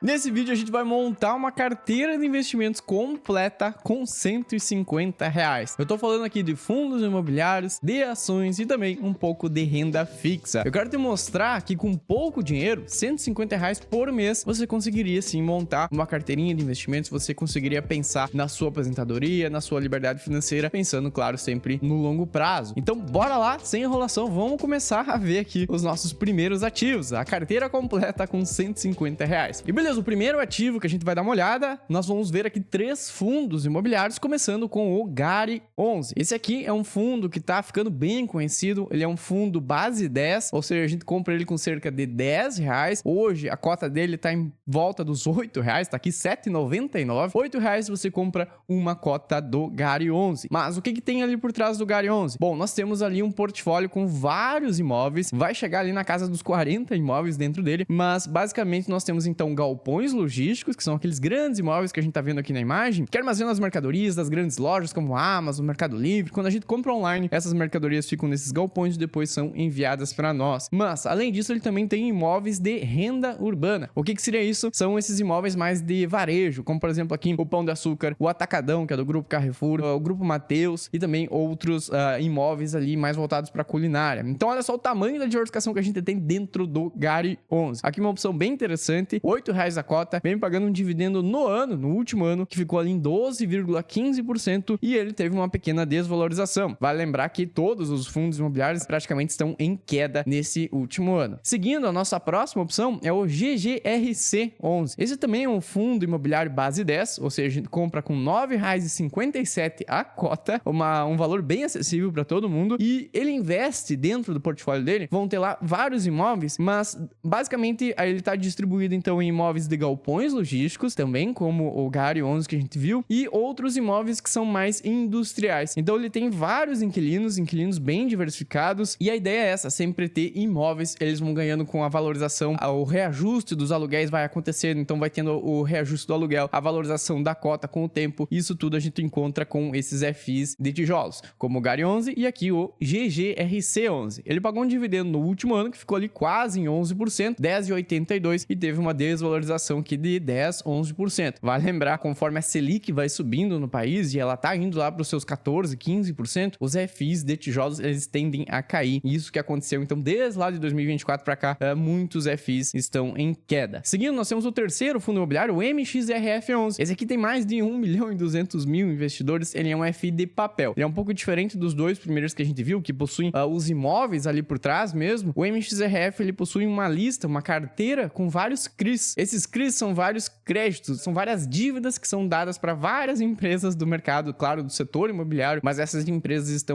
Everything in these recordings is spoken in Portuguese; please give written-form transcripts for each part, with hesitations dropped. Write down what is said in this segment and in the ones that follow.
Nesse vídeo a gente vai montar uma carteira de investimentos completa com R$ 150. Eu tô falando aqui de fundos imobiliários, de ações e também um pouco de renda fixa. Eu quero te mostrar que com pouco dinheiro, R$ 150 por mês, você conseguiria sim montar uma carteirinha de investimentos, você conseguiria pensar na sua aposentadoria, na sua liberdade financeira, pensando, claro, sempre no longo prazo. Então bora lá, sem enrolação, vamos começar a ver aqui os nossos primeiros ativos, a carteira completa com R$ 150. E beleza, o primeiro ativo que a gente vai dar uma olhada, nós vamos ver aqui 3 fundos imobiliários, começando com o Gari 11. Esse aqui é um fundo que tá ficando bem conhecido, ele é um fundo base 10, ou seja, a gente compra ele com cerca de R$ 10. Hoje a cota dele tá em volta dos R$ 8, tá aqui R$ 7,99. R$ 8 você compra uma cota do Gari 11. Mas o que tem ali por trás do Gari 11? Bom, nós temos ali um portfólio com vários imóveis, vai chegar ali na casa dos 40 imóveis dentro dele, mas basicamente nós temos então galpões logísticos, que são aqueles grandes imóveis que a gente tá vendo aqui na imagem, que armazenam as mercadorias das grandes lojas como a Amazon, Mercado Livre. Quando a gente compra online, essas mercadorias ficam nesses galpões e depois são enviadas para nós. Mas, além disso, ele também tem imóveis de renda urbana. O que seria isso? São esses imóveis mais de varejo, como por exemplo aqui o Pão de Açúcar, o Atacadão, que é do Grupo Carrefour, o Grupo Mateus e também outros imóveis ali mais voltados para culinária. Então, olha só o tamanho da diversificação que a gente tem dentro do Gari 11. Aqui uma opção bem interessante, R$ 8 a cota, vem pagando um dividendo no último ano, que ficou ali em 12,15% e ele teve uma pequena desvalorização. Vale lembrar que todos os fundos imobiliários praticamente estão em queda nesse último ano. Seguindo, a nossa próxima opção é o GGRC11. Esse também é um fundo imobiliário base 10, ou seja, a gente compra com R$ 9,57 a cota, um valor bem acessível para todo mundo, e ele investe dentro do portfólio dele, vão ter lá vários imóveis, mas basicamente ele está distribuído então em imóveis de galpões logísticos, também como o Gari 11 que a gente viu, e outros imóveis que são mais industriais. Então ele tem vários inquilinos bem diversificados, e a ideia é essa, sempre ter imóveis, eles vão ganhando com a valorização, o reajuste dos aluguéis vai acontecendo, então vai tendo o reajuste do aluguel, a valorização da cota com o tempo, isso tudo a gente encontra com esses FIs de tijolos, como o Gari 11 e aqui o GGRC11. Ele pagou um dividendo no último ano que ficou ali quase em 11%, 10,82, e teve uma desvalorização aqui de 10, 11%. Vale lembrar, conforme a Selic vai subindo no país e ela tá indo lá para os seus 14, 15%, os FIs de tijolos eles tendem a cair. Isso que aconteceu então desde lá de 2024 para cá, muitos FIs estão em queda. Seguindo, nós temos o terceiro fundo imobiliário, o MXRF11. Esse aqui tem mais de 1.200.000 investidores, ele é um FI de papel. Ele é um pouco diferente dos dois primeiros que a gente viu, que possuem os imóveis ali por trás mesmo. O MXRF ele possui uma lista, uma carteira com vários CRIs. Esses CRIs são vários créditos, são várias dívidas que são dadas para várias empresas do mercado, claro, do setor imobiliário, mas essas empresas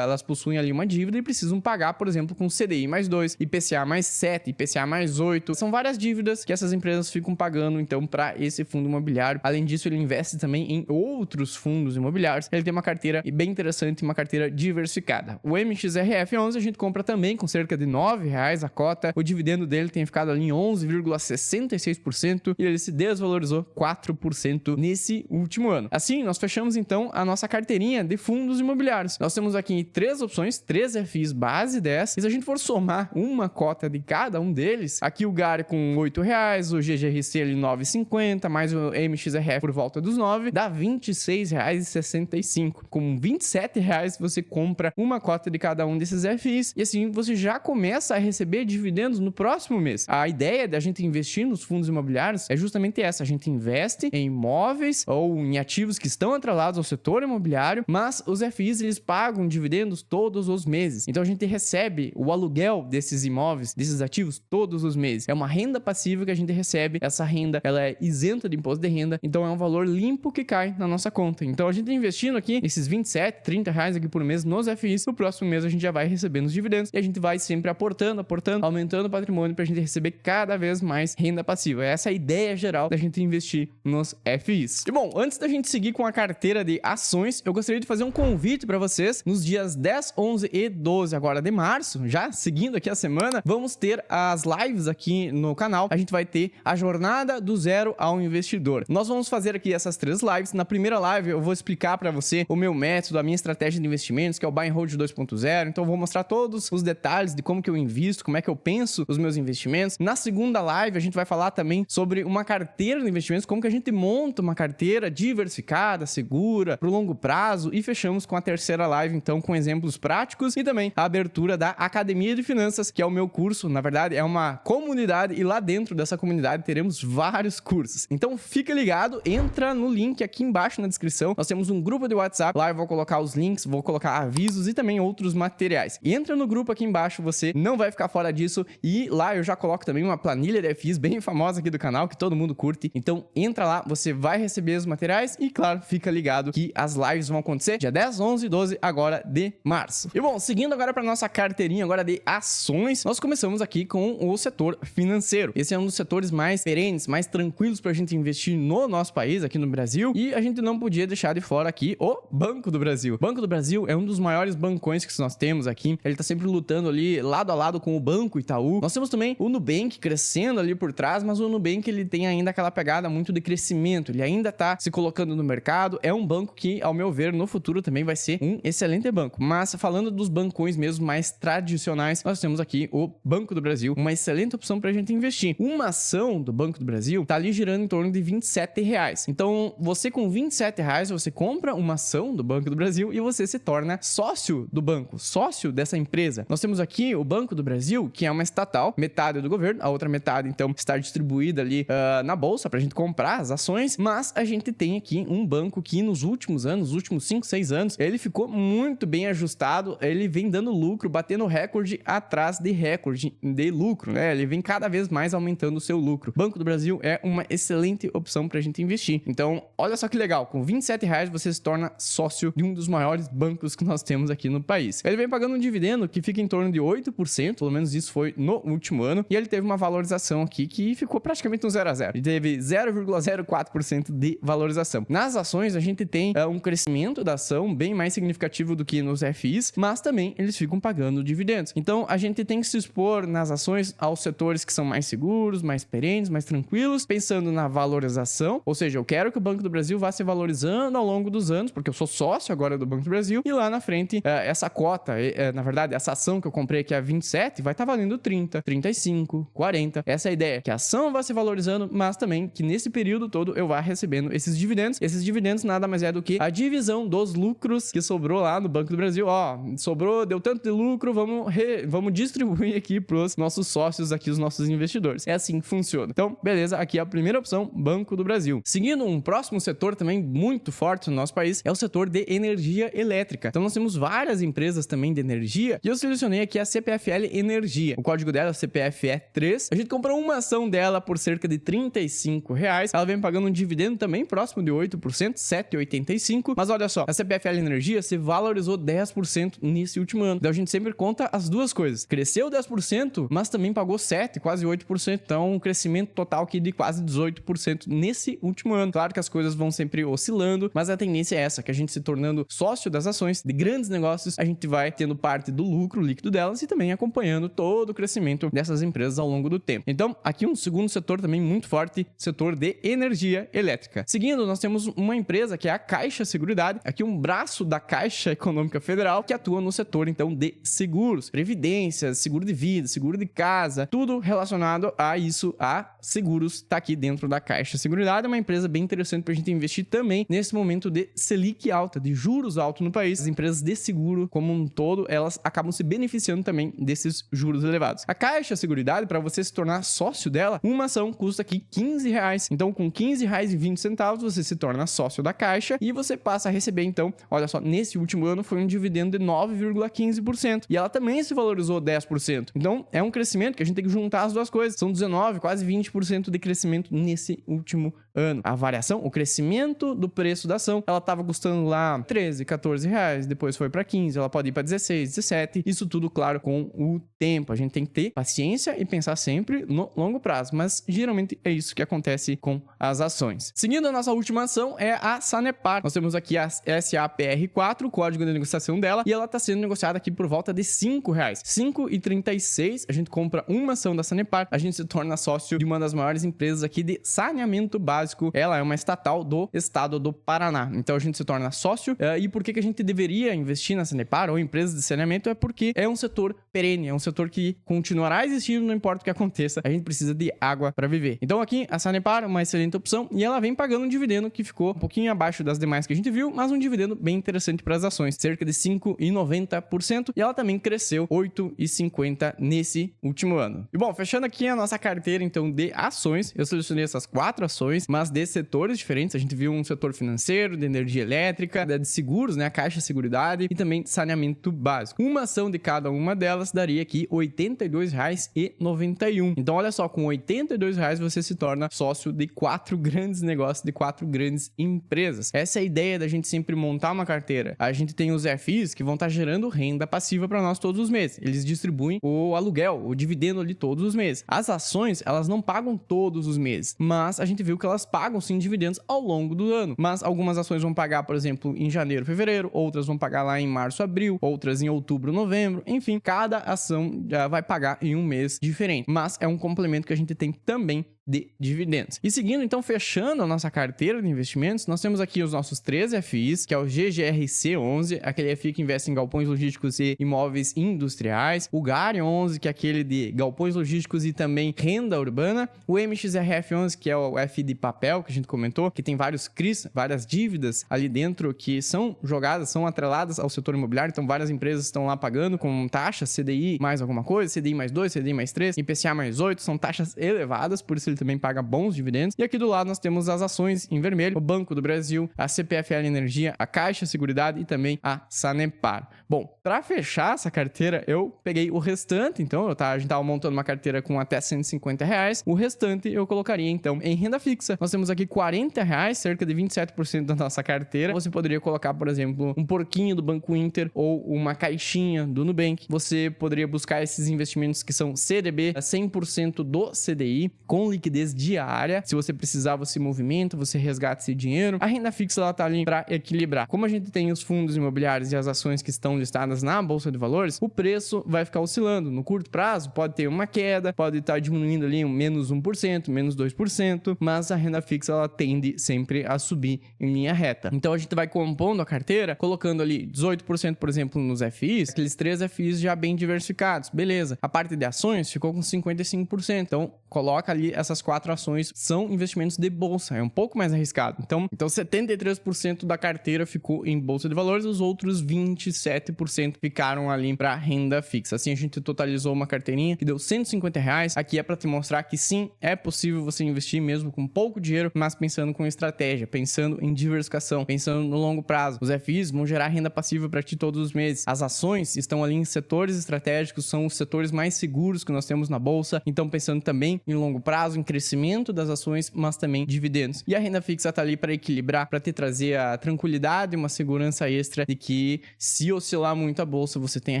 elas possuem ali uma dívida e precisam pagar, por exemplo, com CDI mais 2, IPCA mais 7, IPCA mais 8. São várias dívidas que essas empresas ficam pagando, então, para esse fundo imobiliário. Além disso, ele investe também em outros fundos imobiliários. Ele tem uma carteira bem interessante, uma carteira diversificada. O MXRF11 a gente compra também com cerca de R$ 9 a cota. O dividendo dele tem ficado ali em 11,66% e ele se desvalorizou 4% nesse último ano. Assim, nós fechamos então a nossa carteirinha de fundos imobiliários. Nós temos aqui 3 opções, 3 FIs base 10, e se a gente for somar uma cota de cada um deles, aqui o Gari com R$ 8, o GGRC ali R$ 9,50, mais o MXRF por volta dos 9, dá R$ 26,65. Com R$ 27 você compra uma cota de cada um desses FIs, e assim você já começa a receber dividendos no próximo mês. A ideia da gente investir nos fundos imobiliários é justamente essa, a gente investe em imóveis ou em ativos que estão atrelados ao setor imobiliário, mas os FIs eles pagam dividendos todos os meses. Então a gente recebe o aluguel desses imóveis, desses ativos todos os meses. É uma renda passiva que a gente recebe, essa renda ela é isenta de imposto de renda, então é um valor limpo que cai na nossa conta. Então a gente tá investindo aqui esses 27, 30 reais aqui por mês nos FIs, no próximo mês a gente já vai recebendo os dividendos e a gente vai sempre aportando, aumentando o patrimônio pra gente receber cada vez mais renda passiva. Essa é a ideia geral da gente investir nos FIs. E bom, antes da gente seguir com a carteira de ações, eu gostaria de fazer um convite para vocês. Nos dias 10, 11 e 12 agora de março, já seguindo aqui a semana, vamos ter as lives aqui no canal. A gente vai ter a jornada do zero ao investidor. Nós vamos fazer aqui essas 3 lives. Na primeira live eu vou explicar para você o meu método, a minha estratégia de investimentos, que é o Buy and Hold 2.0. Então eu vou mostrar todos os detalhes de como que eu invisto, como é que eu penso os meus investimentos. Na segunda live a gente vai falar também também sobre uma carteira de investimentos, como que a gente monta uma carteira diversificada, segura, pro longo prazo, e fechamos com a terceira live, então, com exemplos práticos e também a abertura da Academia de Finanças, que é o meu curso. Na verdade, é uma comunidade e lá dentro dessa comunidade teremos vários cursos. Então, fica ligado, entra no link aqui embaixo na descrição. Nós temos um grupo de WhatsApp, lá eu vou colocar os links, vou colocar avisos e também outros materiais. E entra no grupo aqui embaixo, você não vai ficar fora disso, e lá eu já coloco também uma planilha de FIs bem famosa aqui do canal, que todo mundo curte. Então, entra lá, você vai receber os materiais e, claro, fica ligado que as lives vão acontecer dia 10, 11 e 12 agora de março. E bom, seguindo agora para nossa carteirinha agora de ações, nós começamos aqui com o setor financeiro. Esse é um dos setores mais perenes, mais tranquilos para a gente investir no nosso país, aqui no Brasil, e a gente não podia deixar de fora aqui o Banco do Brasil. O Banco do Brasil é um dos maiores bancões que nós temos aqui, ele tá sempre lutando ali lado a lado com o Banco Itaú. Nós temos também o Nubank crescendo ali por trás, mas o Nubank ele tem ainda aquela pegada muito de crescimento, ele ainda tá se colocando no mercado, é um banco que, ao meu ver, no futuro também vai ser um excelente banco. Mas falando dos bancões mesmo mais tradicionais, nós temos aqui o Banco do Brasil, uma excelente opção pra gente investir. Uma ação do Banco do Brasil tá ali girando em torno de R$27. Então, você com R$27, você compra uma ação do Banco do Brasil e você se torna sócio do banco, sócio dessa empresa. Nós temos aqui o Banco do Brasil, que é uma estatal, metade do governo, a outra metade, então, está distribuída ali na bolsa pra gente comprar as ações, mas a gente tem aqui um banco que nos últimos anos, nos últimos 5, 6 anos, ele ficou muito bem ajustado, ele vem dando lucro, batendo recorde atrás de recorde de lucro, né? Ele vem cada vez mais aumentando o seu lucro. Banco do Brasil é uma excelente opção pra gente investir. Então, olha só que legal, com R$27 você se torna sócio de um dos maiores bancos que nós temos aqui no país. Ele vem pagando um dividendo que fica em torno de 8%, pelo menos isso foi no último ano, e ele teve uma valorização aqui que ficou praticamente um 0 a 0. Ele teve 0,04% de valorização. Nas ações, a gente tem um crescimento da ação bem mais significativo do que nos FIs, mas também eles ficam pagando dividendos. Então, a gente tem que se expor nas ações aos setores que são mais seguros, mais perenes, mais tranquilos, pensando na valorização, ou seja, eu quero que o Banco do Brasil vá se valorizando ao longo dos anos, porque eu sou sócio agora do Banco do Brasil, e lá na frente, essa cota, na verdade, essa ação que eu comprei aqui a 27, vai estar valendo 30, 35, 40. Essa é a ideia, que a ação vai se valorizando, mas também que nesse período todo eu vá recebendo esses dividendos. Esses dividendos nada mais é do que a divisão dos lucros que sobrou lá no Banco do Brasil. Ó, sobrou, deu tanto de lucro, vamos distribuir aqui pros nossos sócios aqui, os nossos investidores. É assim que funciona. Então, beleza, aqui é a primeira opção, Banco do Brasil. Seguindo, um próximo setor também muito forte no nosso país é o setor de energia elétrica. Então, nós temos várias empresas também de energia e eu selecionei aqui a CPFL Energia. O código dela é CPFE3. A gente comprou uma ação dela por cerca de R$35. Ela vem pagando um dividendo também próximo de 8%, 7,85%. Mas olha só, a CPFL Energia se valorizou 10% nesse último ano. Então, a gente sempre conta as duas coisas. Cresceu 10%, mas também pagou 7%, quase 8%. Então, um crescimento total aqui de quase 18% nesse último ano. Claro que as coisas vão sempre oscilando, mas a tendência é essa, que a gente se tornando sócio das ações de grandes negócios, a gente vai tendo parte do lucro líquido delas e também acompanhando todo o crescimento dessas empresas ao longo do tempo. Então, aqui um segundo setor também muito forte, setor de energia elétrica. Seguindo, nós temos uma empresa que é a Caixa Seguridade, aqui um braço da Caixa Econômica Federal, que atua no setor, então, de seguros, previdências, seguro de vida, seguro de casa, tudo relacionado a isso, a seguros, tá aqui dentro da Caixa Seguridade. É uma empresa bem interessante pra gente investir também nesse momento de Selic alta, de juros altos no país. As empresas de seguro, como um todo, elas acabam se beneficiando também desses juros elevados. A Caixa Seguridade, para você se tornar sócio dela, uma ação custa aqui R$15. Então, com R$15,20, você se torna sócio da Caixa e você passa a receber, então, olha só, nesse último ano foi um dividendo de 9,15% e ela também se valorizou 10%. Então, é um crescimento que a gente tem que juntar as duas coisas. São 19, quase 20% de crescimento nesse último ano. A variação, o crescimento do preço da ação, ela estava custando lá 13, 14 reais, depois foi para 15, ela pode ir para 16, 17, isso tudo, claro, com o tempo. A gente tem que ter paciência e pensar sempre no longo prazo, mas geralmente é isso que acontece com as ações. Seguindo, a nossa última ação é a Sanepar. Nós temos aqui a SAPR4, o código de negociação dela, e ela está sendo negociada aqui por volta de R$5. 5,36, a gente compra uma ação da Sanepar, a gente se torna sócio de uma das maiores empresas aqui de saneamento básico. Ela é uma estatal do estado do Paraná. Então a gente se torna sócio. E por que a gente deveria investir na Sanepar ou empresas de saneamento? É porque é um setor perene, é um setor que continuará existindo, não importa o que aconteça. A gente precisa de água água para viver. Então aqui a Sanepar é uma excelente opção e ela vem pagando um dividendo que ficou um pouquinho abaixo das demais que a gente viu, mas um dividendo bem interessante para as ações, cerca de 5,90%, e ela também cresceu 8,50% nesse último ano. E bom, fechando aqui a nossa carteira então de ações, eu selecionei essas 4 ações, mas de setores diferentes. A gente viu um setor financeiro, de energia elétrica, de seguros, né, a Caixa Seguridade e também de saneamento básico. Uma ação de cada uma delas daria aqui R$ 82,91. Então olha só, com R$ 82 você se torna sócio de 4 grandes negócios, de 4 grandes empresas. Essa é a ideia da gente sempre montar uma carteira. A gente tem os FIs que vão estar gerando renda passiva para nós todos os meses. Eles distribuem o aluguel, o dividendo ali todos os meses. As ações, elas não pagam todos os meses, mas a gente viu que elas pagam sim dividendos ao longo do ano. Mas algumas ações vão pagar, por exemplo, em janeiro, fevereiro, outras vão pagar lá em março, abril, outras em outubro, novembro, enfim, cada ação já vai pagar em um mês diferente. Mas é um complemento que a gente tem também de dividendos. E seguindo, então, fechando a nossa carteira de investimentos, nós temos aqui os nossos 3 FIs, que é o GGRC11, aquele FI que investe em galpões logísticos e imóveis industriais, o GAR11, que é aquele de galpões logísticos e também renda urbana, o MXRF11, que é o FI de papel, que a gente comentou, que tem vários CRIs, várias dívidas ali dentro que são jogadas, são atreladas ao setor imobiliário, então várias empresas estão lá pagando com taxas CDI mais alguma coisa, CDI mais 2, CDI mais 3, IPCA mais 8, são taxas elevadas, por isso ele também paga bons dividendos. E aqui do lado nós temos as ações em vermelho, o Banco do Brasil, a CPFL Energia, a Caixa Seguridade e também a Sanepar. Bom, para fechar essa carteira, eu peguei o restante, então a gente estava montando uma carteira com até R$150, o restante eu colocaria então em renda fixa. Nós temos aqui R$40, cerca de 27% da nossa carteira. Você poderia colocar, por exemplo, um porquinho do Banco Inter ou uma caixinha do Nubank. Você poderia buscar esses investimentos que são CDB, 100% do CDI, com liquidez diária. Se você precisar, você movimenta, você resgata esse dinheiro. A renda fixa, ela tá ali para equilibrar. Como a gente tem os fundos imobiliários e as ações que estão listadas na Bolsa de Valores, o preço vai ficar oscilando. No curto prazo, pode ter uma queda, pode estar diminuindo ali menos 1%, menos 2%, mas a renda fixa, ela tende sempre a subir em linha reta. Então, a gente vai compondo a carteira, colocando ali 18%, por exemplo, nos FIs, aqueles 3 FIs já bem diversificados. Beleza. A parte de ações ficou com 55%. Então, coloca ali essas 4 ações, são investimentos de bolsa, é um pouco mais arriscado. Então 73% da carteira ficou em bolsa de valores, os outros 27% ficaram ali para renda fixa. Assim a gente totalizou uma carteirinha que deu R$150. Aqui é para te mostrar que sim, é possível você investir mesmo com pouco dinheiro, mas pensando com estratégia, pensando em diversificação, pensando no longo prazo. Os FIs vão gerar renda passiva para ti todos os meses. As ações estão ali em setores estratégicos, são os setores mais seguros que nós temos na bolsa, então pensando também em longo prazo, em crescimento das ações, mas também dividendos. E a renda fixa tá ali para equilibrar, para te trazer a tranquilidade, uma segurança extra de que se oscilar muito a bolsa, você tem a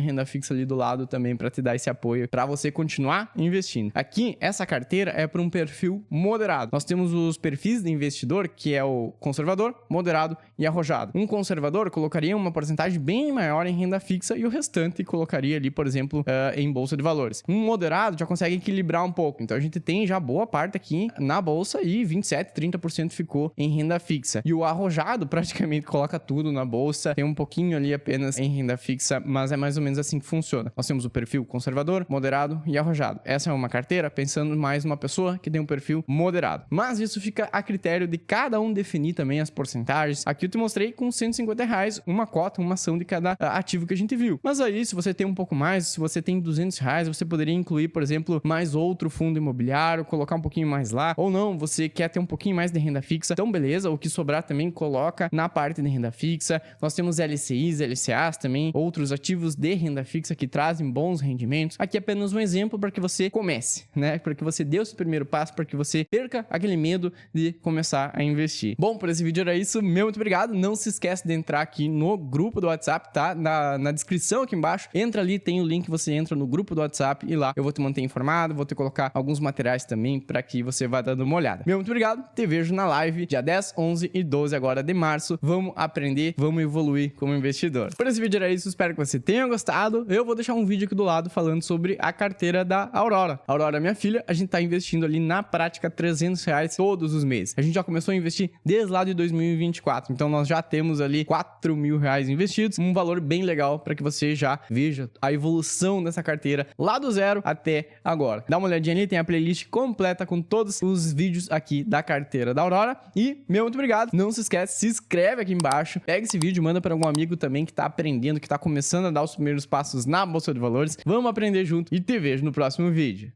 renda fixa ali do lado também para te dar esse apoio, para você continuar investindo. Aqui, essa carteira é para um perfil moderado. Nós temos os perfis de investidor, que é o conservador, moderado e arrojado. Um conservador colocaria uma porcentagem bem maior em renda fixa e o restante colocaria ali, por exemplo, em bolsa de valores. Um moderado já consegue equilibrar um pouco. Então, a gente tem já boa parte aqui na bolsa e 27, 30% ficou em renda fixa. E o arrojado praticamente coloca tudo na bolsa, tem um pouquinho ali apenas em renda fixa, mas é mais ou menos assim que funciona. Nós temos o perfil conservador, moderado e arrojado. Essa é uma carteira pensando mais numa pessoa que tem um perfil moderado. Mas isso fica a critério de cada um definir também as porcentagens. Aqui eu te mostrei com R$150, uma cota, uma ação de cada ativo que a gente viu. Mas aí, se você tem um pouco mais, se você tem R$200, você poderia incluir, por exemplo, mais outro fundo imobiliário, colocar um pouquinho mais lá, ou não, você quer ter um pouquinho mais de renda fixa, então beleza, o que sobrar também coloca na parte de renda fixa. Nós temos LCIs, LCAs também, outros ativos de renda fixa que trazem bons rendimentos. Aqui é apenas um exemplo para que você comece, né? Para que você dê o seu primeiro passo, para que você perca aquele medo de começar a investir. Bom, por esse vídeo era isso, meu muito obrigado. Não se esquece de entrar aqui no grupo do WhatsApp, tá? Na descrição aqui embaixo, entra ali, tem o link, você entra no grupo do WhatsApp e lá eu vou te manter informado, vou te colocar alguns materiais também para que você vá dando uma olhada. Meu muito obrigado, te vejo na live dia 10, 11 e 12 agora de março. Vamos aprender, vamos evoluir como investidor. Por esse vídeo era isso, espero que você tenha gostado. Eu vou deixar um vídeo aqui do lado falando sobre a carteira da Aurora. Aurora, minha filha, a gente tá investindo ali na prática R$300 todos os meses. A gente já começou a investir desde lá de 2024, então nós já temos ali R$4.000 investidos, um valor bem legal para que você já veja a evolução dessa carteira lá do zero até agora. Dá uma olhadinha ali, tem a playlist completa completa com todos os vídeos aqui da carteira da Aurora. E, meu muito obrigado. Não se esquece, se inscreve aqui embaixo, pega esse vídeo, manda para algum amigo também que tá aprendendo, que tá começando a dar os primeiros passos na Bolsa de Valores. Vamos aprender junto e te vejo no próximo vídeo.